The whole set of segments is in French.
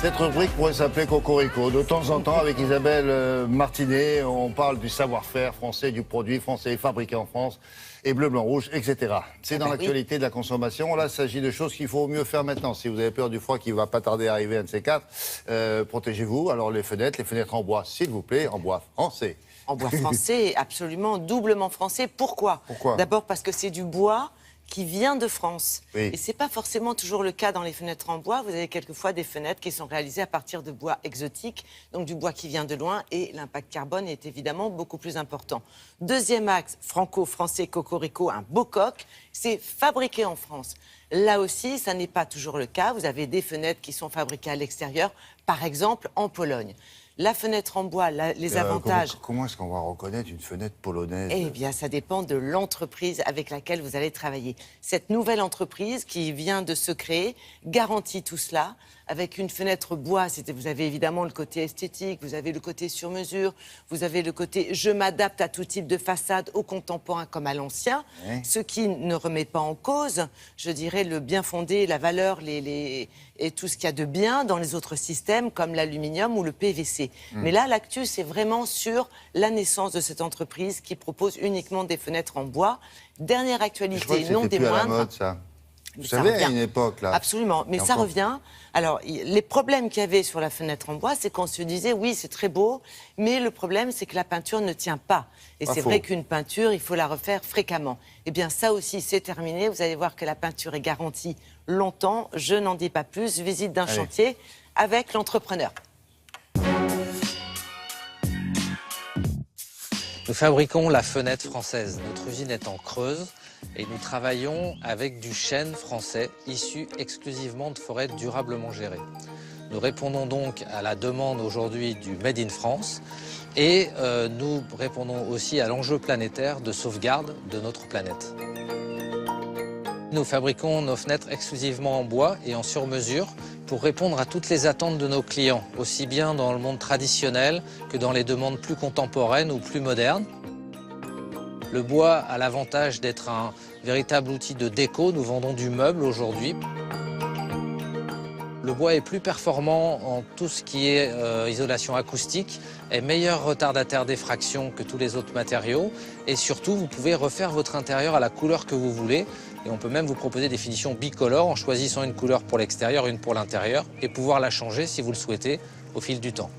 Cette rubrique pourrait s'appeler Cocorico. De temps en temps, avec Isabelle Martinet, on parle du savoir-faire français, du produit français fabriqué en France, et bleu, blanc, rouge, etc. C'est dans l'actualité de la consommation. Là, il s'agit de choses qu'il faut mieux faire maintenant. Si vous avez peur du froid qui va pas tarder à arriver, un de ces quatre, protégez-vous. Alors les fenêtres en bois, s'il vous plaît, en bois français. En bois français, absolument, doublement français. Pourquoi? D'abord parce que c'est du bois qui vient de France. Oui. Et ce n'est pas forcément toujours le cas dans les fenêtres en bois. Vous avez quelquefois des fenêtres qui sont réalisées à partir de bois exotiques, donc du bois qui vient de loin, et l'impact carbone est évidemment beaucoup plus important. Deuxième axe, franco-français, cocorico, un beau coq, c'est fabriqué en France. Là aussi, ça n'est pas toujours le cas. Vous avez des fenêtres qui sont fabriquées à l'extérieur, par exemple en Pologne. La fenêtre en bois, les avantages... Comment est-ce qu'on va reconnaître une fenêtre polonaise? Eh bien, ça dépend de l'entreprise avec laquelle vous allez travailler. Cette nouvelle entreprise qui vient de se créer garantit tout cela. Avec une fenêtre bois, vous avez évidemment le côté esthétique, vous avez le côté sur mesure, vous avez le côté je m'adapte à tout type de façade, au contemporain comme à l'ancien, oui. Ce qui ne remet pas en cause, je dirais, le bien fondé, la valeur et tout ce qu'il y a de bien dans les autres systèmes comme l'aluminium ou le PVC. Mais là, l'actu, c'est vraiment sur la naissance de cette entreprise qui propose uniquement des fenêtres en bois. Dernière actualité, non des moindres. À la mode, ça. Vous savez, à une époque, là. Absolument, mais ça revient. Alors, les problèmes qu'il y avait sur la fenêtre en bois, c'est qu'on se disait, oui, c'est très beau, mais le problème, c'est que la peinture ne tient pas. Et c'est vrai qu'une peinture, il faut la refaire fréquemment. Eh bien, ça aussi, c'est terminé. Vous allez voir que la peinture est garantie longtemps. Je n'en dis pas plus. Visite d'un chantier avec l'entrepreneur. Nous fabriquons la fenêtre française. Notre usine est en Creuse et nous travaillons avec du chêne français issu exclusivement de forêts durablement gérées. Nous répondons donc à la demande aujourd'hui du Made in France et nous répondons aussi à l'enjeu planétaire de sauvegarde de notre planète. Nous fabriquons nos fenêtres exclusivement en bois et en sur-mesure pour répondre à toutes les attentes de nos clients, aussi bien dans le monde traditionnel que dans les demandes plus contemporaines ou plus modernes. Le bois a l'avantage d'être un véritable outil de déco. Nous vendons du meuble aujourd'hui. Le bois est plus performant en tout ce qui est isolation acoustique, est meilleur retardataire d'effraction que tous les autres matériaux et surtout vous pouvez refaire votre intérieur à la couleur que vous voulez et on peut même vous proposer des finitions bicolores en choisissant une couleur pour l'extérieur, une pour l'intérieur et pouvoir la changer si vous le souhaitez au fil du temps.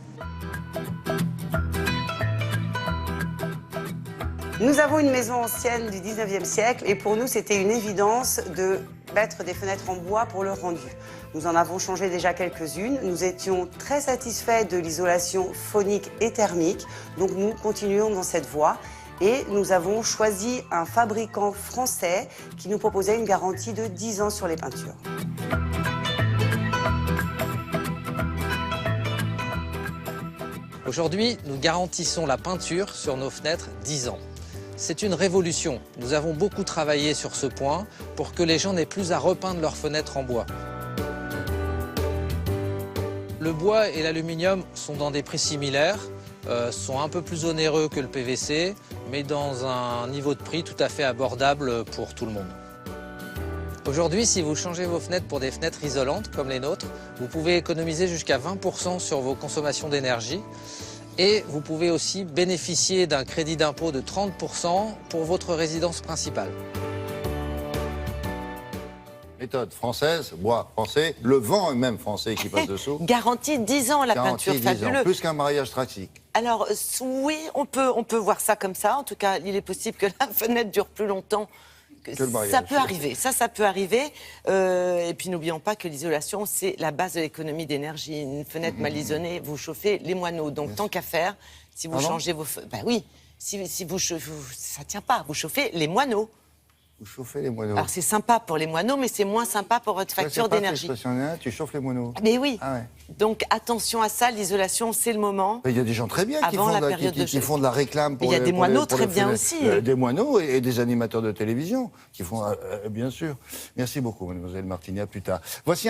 Nous avons une maison ancienne du 19e siècle et pour nous, c'était une évidence de mettre des fenêtres en bois pour le rendu. Nous en avons changé déjà quelques-unes. Nous étions très satisfaits de l'isolation phonique et thermique, donc nous continuons dans cette voie. Et nous avons choisi un fabricant français qui nous proposait une garantie de 10 ans sur les peintures. Aujourd'hui, nous garantissons la peinture sur nos fenêtres 10 ans. C'est une révolution. Nous avons beaucoup travaillé sur ce point pour que les gens n'aient plus à repeindre leurs fenêtres en bois. Le bois et l'aluminium sont dans des prix similaires, sont un peu plus onéreux que le PVC, mais dans un niveau de prix tout à fait abordable pour tout le monde. Aujourd'hui, si vous changez vos fenêtres pour des fenêtres isolantes comme les nôtres, vous pouvez économiser jusqu'à 20% sur vos consommations d'énergie. Et vous pouvez aussi bénéficier d'un crédit d'impôt de 30% pour votre résidence principale. Méthode française, bois français, le vent est même français qui passe dessous. Garantie 10 ans la peinture, fabuleux. Plus qu'un mariage traxique. Alors oui, on peut voir ça comme ça. En tout cas, il est possible que la fenêtre dure plus longtemps. Ça peut arriver, ça peut arriver. Et puis n'oublions pas que l'isolation, c'est la base de l'économie d'énergie. Une fenêtre mal isolée, vous chauffez les moineaux. Donc tant qu'à faire, si vous changez vos... Ben oui, si vous chauffez, ça tient pas, vous chauffez les moineaux. Vous chauffez les moineaux. Alors c'est sympa pour les moineaux, mais c'est moins sympa pour votre facture d'énergie. Tu chauffes les moineaux. Mais oui. Ah ouais. Donc attention à ça, l'isolation, c'est le moment. Il y a des gens très bien qui font de la réclame pour il y a des moineaux très bien aussi. Des moineaux et des animateurs de télévision qui font, bien sûr. Merci beaucoup, mademoiselle Martinet. À plus tard. Voici